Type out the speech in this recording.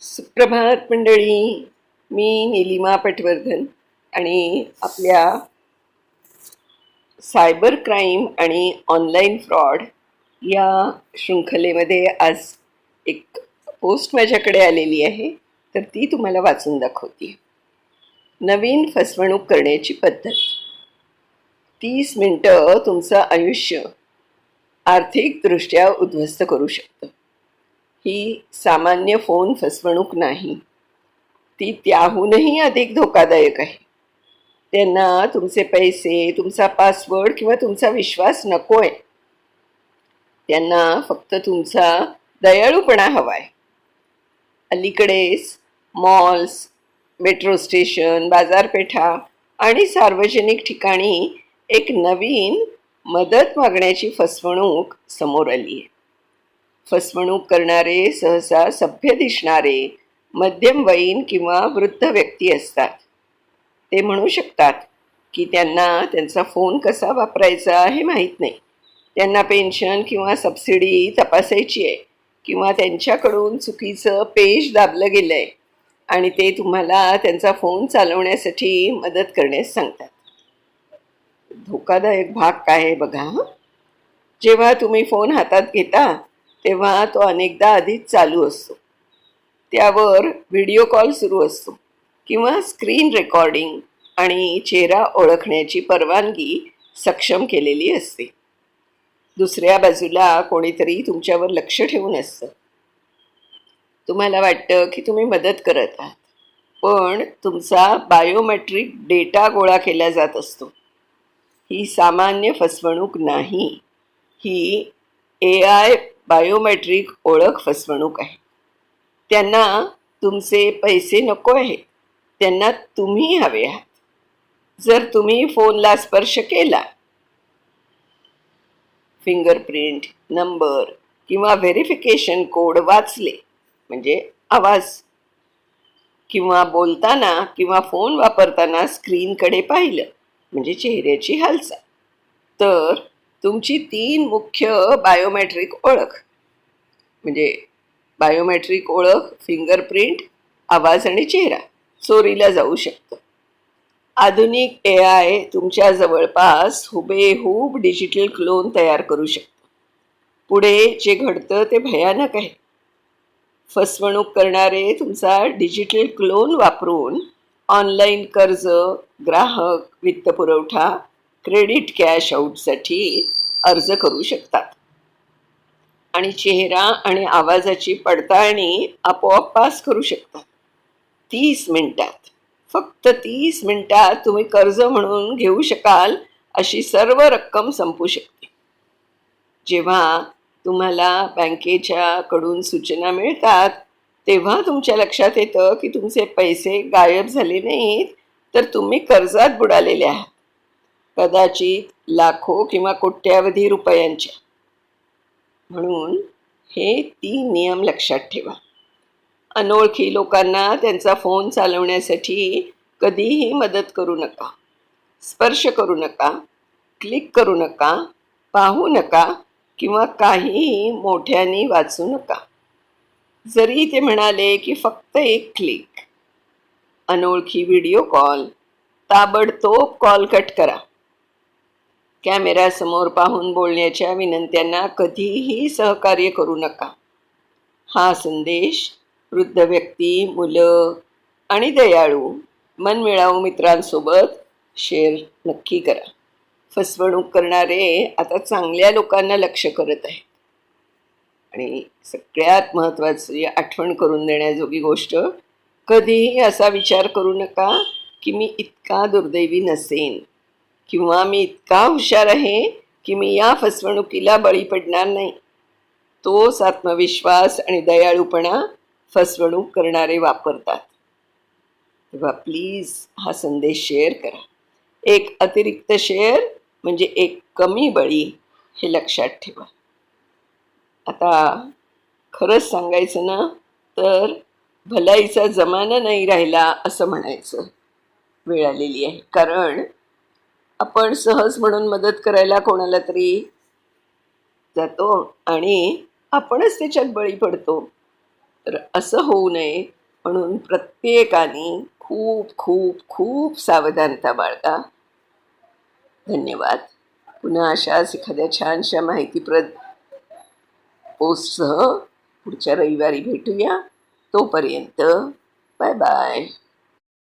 सुप्रभात मंडळी. मी निलिमा पटवर्धन आणि आपल्या सायबर क्राईम आणि ऑनलाईन फ्रॉड या शृंखलेमध्ये आज एक पोस्ट माझ्याकडे आलेली आहे, तर ती तुम्हाला वाचून दाखवते. नवीन फसवणूक करण्याची पद्धत. 30 मिनटं तुमचं आयुष्य आर्थिकदृष्ट्या उद्ध्वस्त करू शकतं. ही सामान्य फोन फसवणूक नाही, ती त्याहूनही अधिक धोकादायक आहे. त्यांना तुमचे पैसे, तुमचा पासवर्ड किंवा तुमचा विश्वास नकोय. त्यांना फक्त तुमचा दयाळूपणा हवाय. अलीकडेच मॉल्स, मेट्रो स्टेशन, बाजारपेठा आणि सार्वजनिक ठिकाणी एक नवीन मदत मागण्याची फसवणूक समोर आली आहे. फसवणूक करणारे सहसा सभ्य दिसणारे मध्यमवयीन किंवा वृद्ध व्यक्ती असतात. ते म्हणू शकतात की त्यांना त्यांचा फोन कसा वापरायचा हे माहीत नाही. त्यांना पेन्शन किंवा सबसिडी तपासायची आहे, किंवा त्यांच्याकडून चुकीचं पेज दाबलं गेलं आहे आणि ते तुम्हाला त्यांचा फोन चालवण्यासाठी मदत करण्यास सांगतात. धोकादायक भाग काय आहे बघा. जेव्हा तुम्ही फोन हातात घेता तेव्हा तो अनेकदा आधीच चालू असतो. त्यावर व्हिडिओ कॉल सुरू असतो किंवा स्क्रीन रेकॉर्डिंग आणि चेहरा ओळखण्याची परवानगी सक्षम केलेली असते. दुसऱ्या बाजूला कोणीतरी तुमच्यावर लक्ष ठेवून असतं. तुम्हाला वाटतं की तुम्ही मदत करत आहात, पण तुमचा बायोमेट्रिक डेटा गोळा केला जात असतो. ही सामान्य फसवणूक नाही, ही AI बायोमेट्रिक ओळख फसवणूक आहे. त्यांना तुमचे पैसे नको आहेत, त्यांना तुम्ही हवे आहात. जर तुम्ही फोनला स्पर्श केला, फिंगरप्रिंट, नंबर किंवा व्हेरिफिकेशन कोड वाचले, म्हणजे आवाज, किंवा बोलताना किंवा फोन वापरताना स्क्रीनकडे पाहिलं, म्हणजे चेहऱ्याची हालचाल, तर तुमची 3 मुख्य बायोमेट्रिक ओळख, म्हणजे बायोमेट्रिक ओळख, फिंगरप्रिंट, आवाज आणि चेहरा, चोरीला जाऊ शकतं. आधुनिक AI तुमच्या जवळपास हुबेहूब डिजिटल क्लोन तयार करू शकतं. पुढे जे घडतं ते भयानक आहे. फसवणूक करणारे तुमचा डिजिटल क्लोन वापरून ऑनलाईन कर्ज, ग्राहक, वित्तपुरवठा, क्रेडिट कॅश आऊटसाठी अर्ज करू शकतात आणि चेहरा आणि आवाजाची पडताळणी आपोआप पास करू शकतात. 30 मिनिटात, फक्त 30 मिनिटात तुम्ही कर्ज म्हणून घेऊ शकाल अशी सर्व रक्कम संपू शकते. जेव्हा तुम्हाला बँकेच्या कडून सूचना मिळतात तेव्हा तुमच्या लक्षात येतं की तुमचे पैसे गायब झाले नाहीत, तर तुम्ही कर्जात बुडालेले आहात, कदाचित लाखो किंवा कोट्यावधी रुपयांच्या. म्हणून हे 3 नियम लक्षात ठेवा. अनोळखी लोकांना त्यांचा फोन चालवण्यासाठी कधीही मदत करू नका. स्पर्श करू नका, क्लिक करू नका, पाहू नका किंवा काहीही मोठ्याने वाचू नका. जरी ते म्हणाले की फक्त एक क्लिक. अनोळखी व्हिडिओ कॉल, ताबडतोब कॉल कट करा. कॅमेऱ्यासमोर पाहून बोलण्याच्या विनंत्यांना कधीही सहकार्य करू नका. हा संदेश वृद्ध व्यक्ती, मुलं आणि दयाळू, मनमिळावू मित्रांसोबत शेअर नक्की करा. फसवणूक करणारे आता चांगल्या लोकांना लक्ष करत आहेत. आणि सगळ्यात महत्त्वाची आठवण करून देण्याजोगी गोष्ट, कधीही असा विचार करू नका की मी इतका दुर्दैवी नसेन किंवा मी इतका हुशार आहे की मी या फसवणुकीला बळी पडणार नाही. तोच आत्मविश्वास आणि दयाळूपणा फसवणूक करणारे वापरतात. तेव्हा प्लीज हा संदेश शेअर करा. एक अतिरिक्त शेअर म्हणजे एक कमी बळी, हे लक्षात ठेवा. आता खरंच सांगायचं ना, तर भलाईचा जमाना नाही राहिला असं म्हणायचं वेळ आलेली आहे. कारण आपण सहज म्हणून मदत करायला कोणाला तरी जातो आणि आपणच त्याच्यात बळी पडतो. तर असं होऊ नये म्हणून प्रत्येकाने खूप खूप खूप सावधानता बाळगा. धन्यवाद. पुन्हा अशाच एखाद्या छानशा माहितीप्रद पोस्टसह पुढच्या रविवारी भेटूया. तोपर्यंत बाय बाय.